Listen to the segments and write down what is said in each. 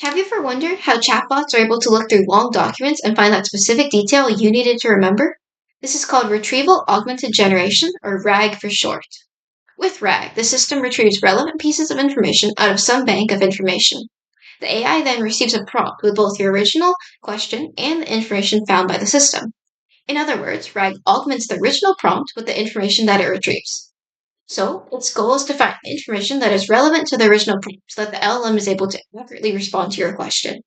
Have you ever wondered how chatbots are able to look through long documents and find that specific detail you needed to remember? This is called Retrieval Augmented Generation, or RAG for short. With RAG, the system retrieves relevant pieces of information out of some bank of information. The AI then receives a prompt with both your original question and the information found by the system. In other words, RAG augments the original prompt with the information that it retrieves. So, its goal is to find information that is relevant to the original prompt so that the LLM is able to accurately respond to your question.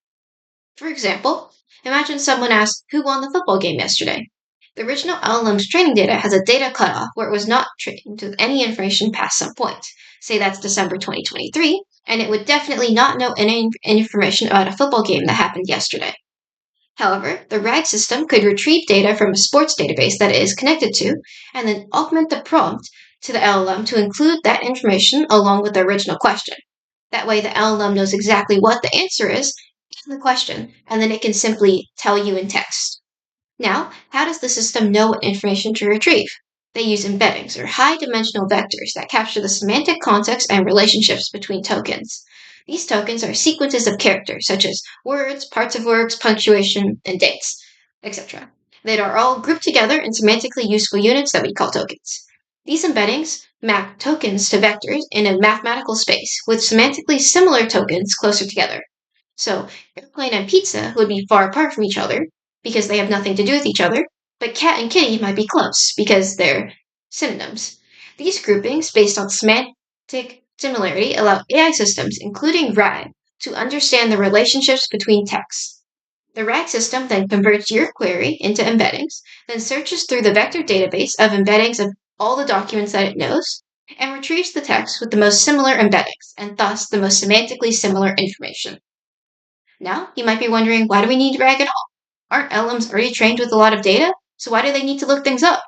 For example, imagine someone asks, "Who won the football game yesterday?" The original LLM's training data has a data cutoff where it was not trained with any information past some point. Say that's December 2023, and it would definitely not know any information about a football game that happened yesterday. However, the RAG system could retrieve data from a sports database that it is connected to, and then augment the prompt to the LLM to include that information along with the original question. That way, the LLM knows exactly what the answer is in the question, and then it can simply tell you in text. Now, how does the system know what information to retrieve? They use embeddings, or high-dimensional vectors, that capture the semantic context and relationships between tokens. These tokens are sequences of characters, such as words, parts of words, punctuation, and dates, etc., that are all grouped together in semantically useful units that we call tokens. These embeddings map tokens to vectors in a mathematical space, with semantically similar tokens closer together. So, airplane and pizza would be far apart from each other, because they have nothing to do with each other, but cat and kitty might be close, because they're synonyms. These groupings, based on semantic similarity, allow AI systems, including RAG, to understand the relationships between texts. The RAG system then converts your query into embeddings, then searches through the vector database of embeddings of all the documents that it knows, and retrieves the text with the most similar embeddings, and thus the most semantically similar information. Now, you might be wondering, why do we need RAG at all? Aren't LLMs already trained with a lot of data? So why do they need to look things up?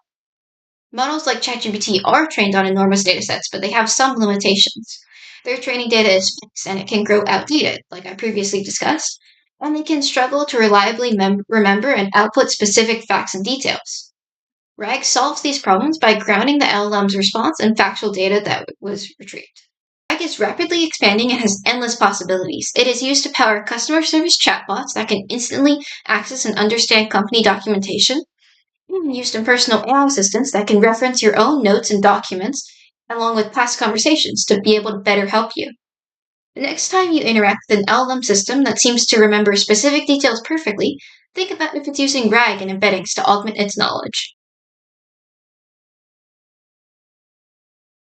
Models like ChatGPT are trained on enormous datasets, but they have some limitations. Their training data is fixed and it can grow outdated, like I previously discussed, and they can struggle to reliably remember and output specific facts and details. RAG solves these problems by grounding the LLM's response in factual data that was retrieved. RAG is rapidly expanding and has endless possibilities. It is used to power customer service chatbots that can instantly access and understand company documentation, and used in personal AI assistants that can reference your own notes and documents, along with past conversations, to be able to better help you. The next time you interact with an LLM system that seems to remember specific details perfectly, think about if it's using RAG and embeddings to augment its knowledge.